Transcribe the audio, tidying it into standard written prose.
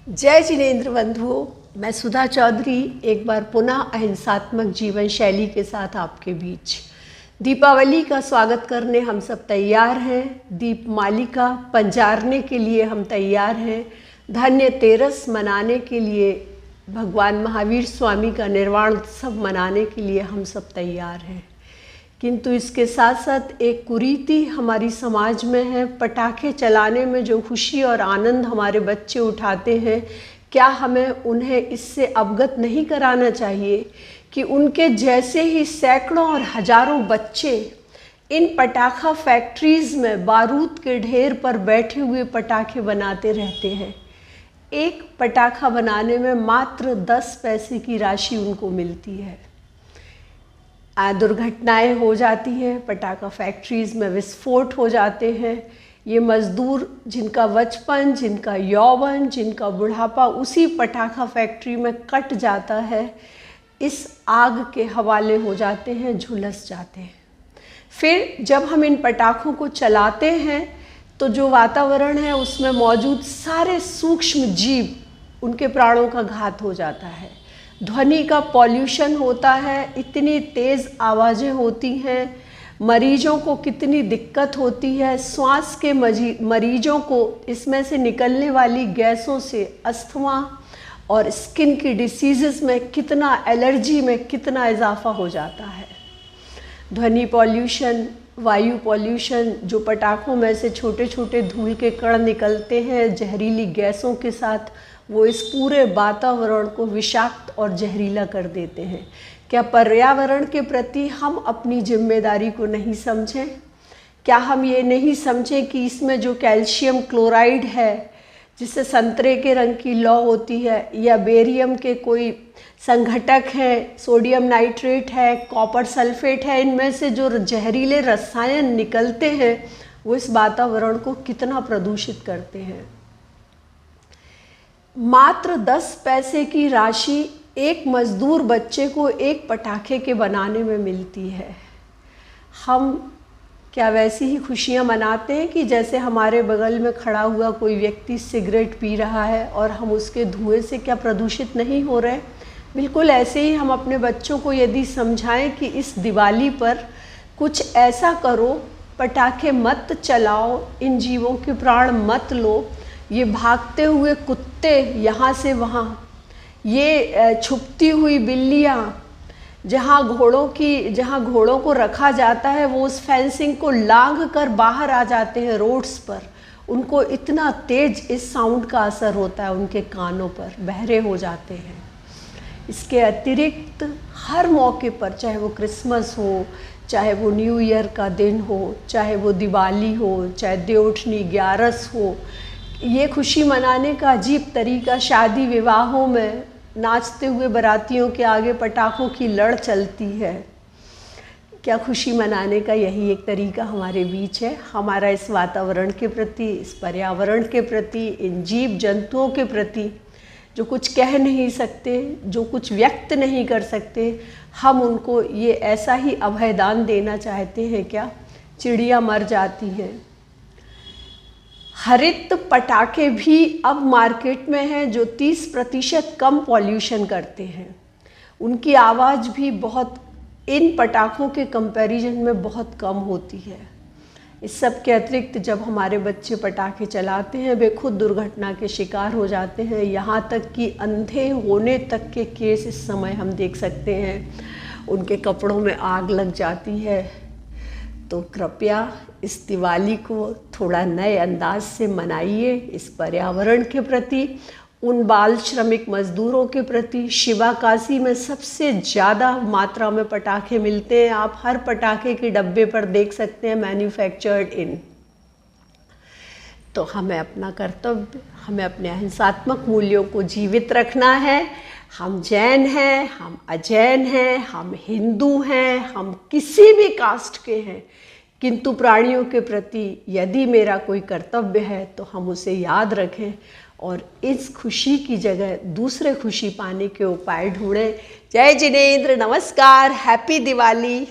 जय जिनेंद्र बंधुओं, मैं सुधा चौधरी एक बार पुनः अहिंसात्मक जीवन शैली के साथ आपके बीच। दीपावली का स्वागत करने हम सब तैयार हैं। दीपमालिका पंजारने के लिए हम तैयार हैं। धन्यतेरस मनाने के लिए, भगवान महावीर स्वामी का निर्वाण उत्सव मनाने के लिए हम सब तैयार हैं। किंतु इसके साथ साथ एक कुरीति हमारी समाज में है। पटाखे चलाने में जो खुशी और आनंद हमारे बच्चे उठाते हैं, क्या हमें उन्हें इससे अवगत नहीं कराना चाहिए कि उनके जैसे ही सैकड़ों और हजारों बच्चे इन पटाखा फैक्ट्रीज़ में बारूद के ढेर पर बैठे हुए पटाखे बनाते रहते हैं। एक पटाखा बनाने में मात्र 10 पैसे की राशि उनको मिलती है। दुर्घटनाएं हो जाती हैं, पटाखा फैक्ट्रीज़ में विस्फोट हो जाते हैं। ये मज़दूर जिनका बचपन, जिनका यौवन, जिनका बुढ़ापा उसी पटाखा फैक्ट्री में कट जाता है, इस आग के हवाले हो जाते हैं, झुलस जाते हैं। फिर जब हम इन पटाखों को चलाते हैं तो जो वातावरण है उसमें मौजूद सारे सूक्ष्म जीव, उनके प्राणों का घात हो जाता है। ध्वनि का पॉल्यूशन होता है, इतनी तेज़ आवाज़ें होती हैं, मरीजों को कितनी दिक्कत होती है। श्वास के मरीजों को इसमें से निकलने वाली गैसों से अस्थमा और स्किन की डिसीज़ में कितना, एलर्जी में कितना इजाफा हो जाता है। ध्वनि पॉल्यूशन, वायु पॉल्यूशन, जो पटाखों में से छोटे छोटे धूल के कण निकलते हैं जहरीली गैसों के साथ, वो इस पूरे वातावरण को विषाक्त और जहरीला कर देते हैं। क्या पर्यावरण के प्रति हम अपनी जिम्मेदारी को नहीं समझें? क्या हम ये नहीं समझें कि इसमें जो कैल्शियम क्लोराइड है, जिससे संतरे के रंग की लौ होती है, या बेरियम के कोई संघटक हैं, सोडियम नाइट्रेट है, कॉपर सल्फेट है, इनमें से जो जहरीले रसायन निकलते हैं वो इस वातावरण को कितना प्रदूषित करते हैं। मात्र 10 पैसे की राशि एक मज़दूर बच्चे को एक पटाखे के बनाने में मिलती है। हम क्या वैसी ही खुशियाँ मनाते हैं कि जैसे हमारे बगल में खड़ा हुआ कोई व्यक्ति सिगरेट पी रहा है और हम उसके धुएं से क्या प्रदूषित नहीं हो रहे? बिल्कुल ऐसे ही हम अपने बच्चों को यदि समझाएं कि इस दिवाली पर कुछ ऐसा करो, पटाखे मत चलाओ, इन जीवों के प्राण मत लो, ये भागते हुए कुत्ते यहाँ से वहाँ, ये छुपती हुई बिल्लियाँ, जहाँ घोड़ों को रखा जाता है वो उस फेंसिंग को लांघ कर बाहर आ जाते हैं रोड्स पर। उनको इतना तेज इस साउंड का असर होता है, उनके कानों पर बहरे हो जाते हैं। इसके अतिरिक्त हर मौके पर, चाहे वो क्रिसमस हो, चाहे वो न्यू ईयर का दिन हो, चाहे वो दिवाली हो, चाहे देवउठनी ग्यारस हो, ये खुशी मनाने का अजीब तरीका, शादी विवाहों में नाचते हुए बारातियों के आगे पटाखों की लड़ चलती है। क्या खुशी मनाने का यही एक तरीका हमारे बीच है? हमारा इस वातावरण के प्रति, इस पर्यावरण के प्रति, इन जीव जंतुओं के प्रति जो कुछ कह नहीं सकते, जो कुछ व्यक्त नहीं कर सकते, हम उनको ये ऐसा ही अभयदान देना चाहते हैं क्या? चिड़िया मर जाती हैं। हरित पटाखे भी अब मार्केट में हैं जो 30% कम पॉल्यूशन करते हैं। उनकी आवाज़ भी बहुत इन पटाखों के कंपैरिजन में बहुत कम होती है। इस सब के अतिरिक्त जब हमारे बच्चे पटाखे चलाते हैं, वे खुद दुर्घटना के शिकार हो जाते हैं। यहाँ तक कि अंधे होने तक के केस इस समय हम देख सकते हैं। उनके कपड़ों में आग लग जाती है। तो कृपया इस दिवाली को थोड़ा नए अंदाज से मनाइए। इस पर्यावरण के प्रति, उन बाल श्रमिक मज़दूरों के प्रति। शिवाकाशी में सबसे ज़्यादा मात्रा में पटाखे मिलते हैं। आप हर पटाखे के डब्बे पर देख सकते हैं मैन्युफैक्चर्ड इन। तो हमें अपना कर्तव्य, हमें अपने अहिंसात्मक मूल्यों को जीवित रखना है। हम जैन हैं, हम अजैन हैं, हम हिंदू हैं, हम किसी भी कास्ट के हैं, किंतु प्राणियों के प्रति यदि मेरा कोई कर्तव्य है तो हम उसे याद रखें और इस खुशी की जगह दूसरे खुशी पाने के उपाय ढूंढें। जय जिनेंद्र, नमस्कार, हैप्पी दिवाली।